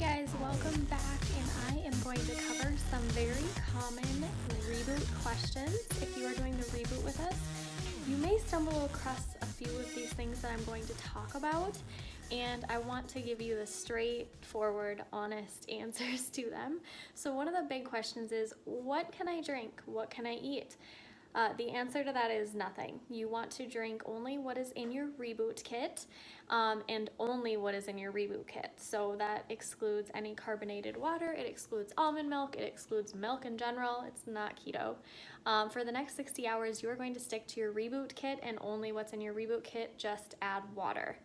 guys, welcome back, and I am going to cover some very common reboot questions. If you are doing the reboot with us, you may stumble across a few of these things that I'm going to talk about, and I want to give you the straightforward, honest answers to them. So one of the big questions is, what can I drink? What can I eat? The answer to that is nothing. You want to drink only what is in your Reboot kit, and only what is in your Reboot kit. So that excludes any carbonated water, it excludes almond milk, it excludes milk in general. It's not keto. For the next 60 hours, you are going to stick to your Reboot kit and only what's in your Reboot kit, just add water.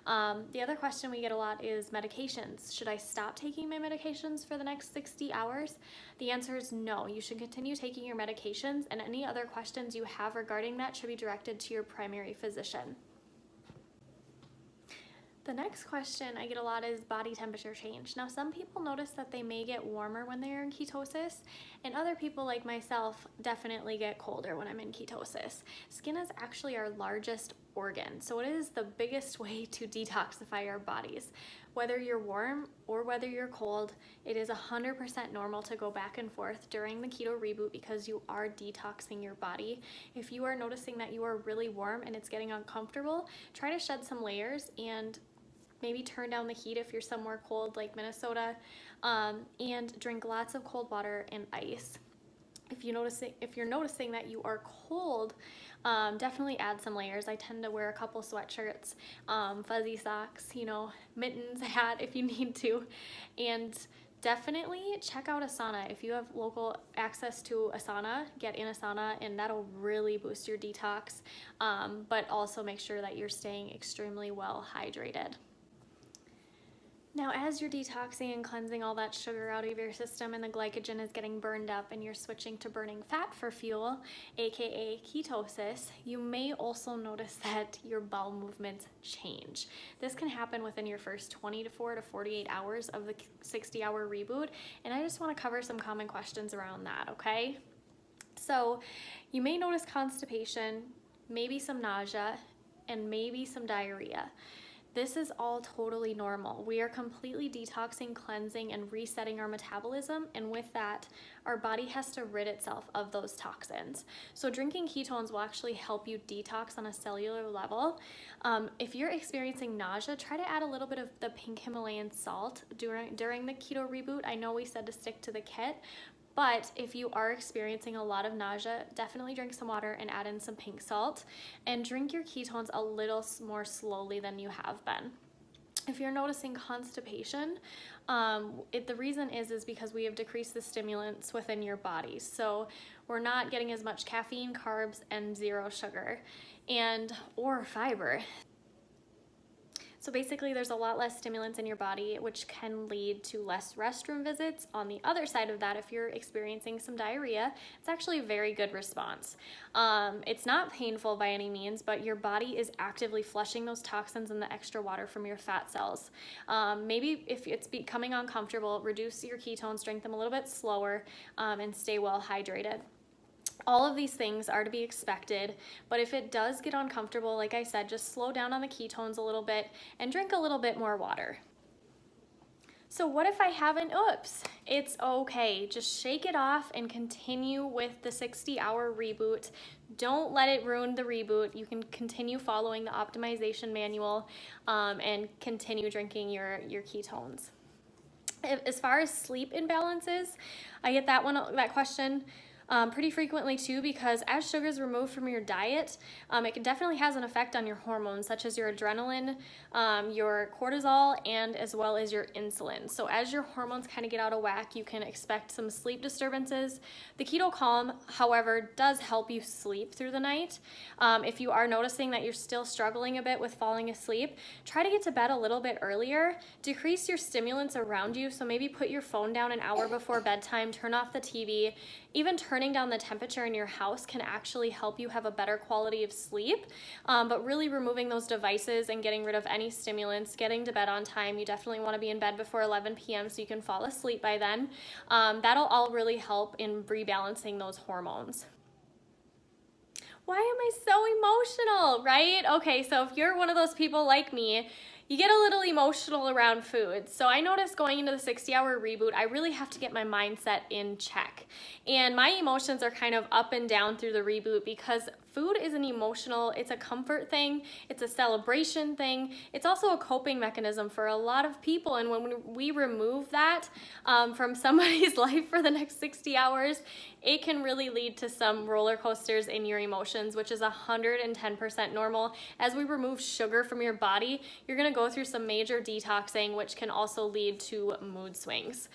The other question we get a lot is medications. Should I stop taking my medications for the next 60 hours? The answer is no. You should continue taking your medications, and any other questions you have regarding that should be directed to your primary physician. The next question I get a lot is body temperature change. Now, some people notice that they may get warmer when they're in ketosis, and other people like myself definitely get colder when I'm in ketosis. Skin is actually our largest organ, so it is the biggest way to detoxify our bodies. Whether you're warm or whether you're cold, it is 100% normal to go back and forth during the keto reboot because you are detoxing your body. If you are noticing that you are really warm and it's getting uncomfortable, try to shed some layers and maybe turn down the heat if you're somewhere cold like Minnesota, and drink lots of cold water and ice. If you're noticing that you are cold, definitely add some layers. I tend to wear a couple sweatshirts, fuzzy socks, mittens, a hat if you need to, and definitely check out a sauna. If you have local access to a sauna, get in a sauna, and that'll really boost your detox, but also make sure that you're staying extremely well hydrated. Now, as you're detoxing and cleansing all that sugar out of your system and the glycogen is getting burned up and you're switching to burning fat for fuel, aka ketosis, you may also notice that your bowel movements change. This can happen within your first 24 to 48 hours of the 60-hour reboot, and I just want to cover some common questions around that, okay? So you may notice constipation, maybe some nausea, and maybe some diarrhea. This is all totally normal. We are completely detoxing, cleansing, and resetting our metabolism, and with that, our body has to rid itself of those toxins. So drinking ketones will actually help you detox on a cellular level. If you're experiencing nausea, try to add a little bit of the pink Himalayan salt during the keto reboot. I know we said to stick to the kit, but if you are experiencing a lot of nausea, definitely drink some water and add in some pink salt, and drink your ketones a little more slowly than you have been. If you're noticing constipation, the reason is because we have decreased the stimulants within your body. So we're not getting as much caffeine, carbs, and zero sugar or fiber. So basically, there's a lot less stimulants in your body, which can lead to less restroom visits. On the other side of that, if you're experiencing some diarrhea, it's actually a very good response. It's not painful by any means, but your body is actively flushing those toxins and the extra water from your fat cells. Maybe if it's becoming uncomfortable, reduce your ketones, drink them a little bit slower, and stay well hydrated. All of these things are to be expected, but if it does get uncomfortable, like I said, just slow down on the ketones a little bit and drink a little bit more water. So what if I have an oops? It's okay. Just shake it off and continue with the 60-hour reboot. Don't let it ruin the reboot. You can continue following the optimization manual and continue drinking your ketones. As far as sleep imbalances, I get that question pretty frequently too, because as sugar is removed from your diet, it definitely has an effect on your hormones, such as your adrenaline, your cortisol, and as well as your insulin. So as your hormones kind of get out of whack, you can expect some sleep disturbances. The Keto Calm, however, does help you sleep through the night. If you are noticing that you're still struggling a bit with falling asleep, try to get to bed a little bit earlier. Decrease your stimulants around you, so maybe put your phone down an hour before bedtime, turn off the TV. Even turning down the temperature in your house can actually help you have a better quality of sleep, but really removing those devices and getting rid of any stimulants, getting to bed on time. You definitely want to be in bed before 11 p.m. so you can fall asleep by then. That'll all really help in rebalancing those hormones. Why am I so emotional, right? Okay, so if you're one of those people like me, you get a little emotional around food. So I noticed going into the 60-hour reboot, I really have to get my mindset in check. And my emotions are kind of up and down through the reboot because food is an emotional, it's a comfort thing, it's a celebration thing, it's also a coping mechanism for a lot of people. And when we remove that from somebody's life for the next 60 hours, it can really lead to some roller coasters in your emotions, which is 110% normal. As we remove sugar from your body, you're gonna go through some major detoxing, which can also lead to mood swings.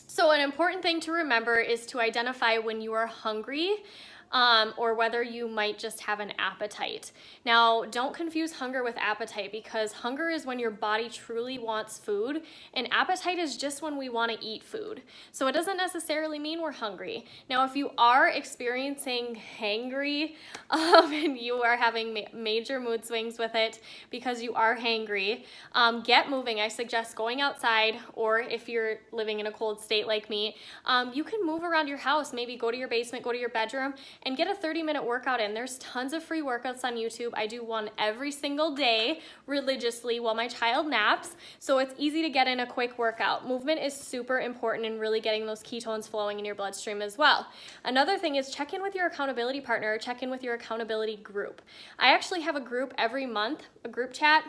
So an important thing to remember is to identify when you are hungry, or whether you might just have an appetite. Now, don't confuse hunger with appetite, because hunger is when your body truly wants food, and appetite is just when we want to eat food. So it doesn't necessarily mean we're hungry. Now, if you are experiencing hangry, and you are having major mood swings with it because you are hangry, get moving. I suggest going outside, or if you're living in a cold state like me, you can move around your house, maybe go to your basement, go to your bedroom, and get a 30-minute workout in. There's tons of free workouts on YouTube. I do one every single day religiously while my child naps, so it's easy to get in a quick workout. Movement is super important in really getting those ketones flowing in your bloodstream as well. Another thing is check in with your accountability partner, or check in with your accountability group. I actually have a group every month, a group chat.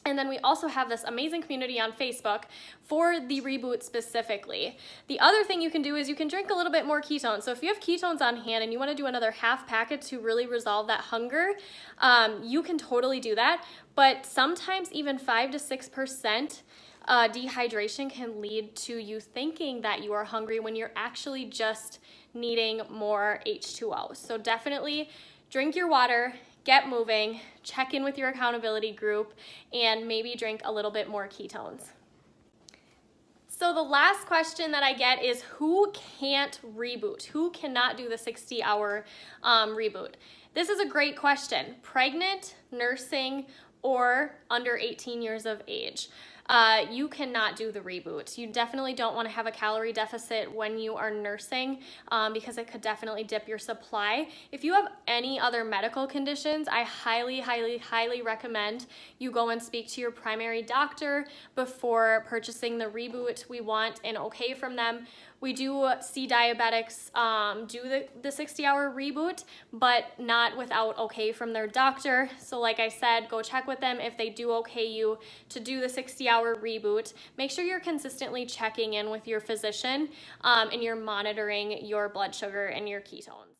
And then we also have this amazing community on Facebook for the reboot specifically. The other thing you can do is you can drink a little bit more ketones. So if you have ketones on hand and you want to do another half packet to really resolve that hunger, you can totally do that. But sometimes even 5 to 6% dehydration can lead to you thinking that you are hungry when you're actually just needing more H2O. So definitely drink your water, get moving, check in with your accountability group, and maybe drink a little bit more ketones. So the last question that I get is, who can't reboot? Who cannot do the 60-hour reboot? This is a great question. Pregnant, nursing, or under 18 years of age. You cannot do the reboot. You definitely don't want to have a calorie deficit when you are nursing, because it could definitely dip your supply. If you have any other medical conditions, I highly, highly, highly recommend you go and speak to your primary doctor before purchasing the reboot. We want an okay from them. We do see diabetics do the 60-hour reboot, but not without okay from their doctor. So like I said, go check with them if they do okay you to do the 60-hour reboot. Make sure you're consistently checking in with your physician, and you're monitoring your blood sugar and your ketones.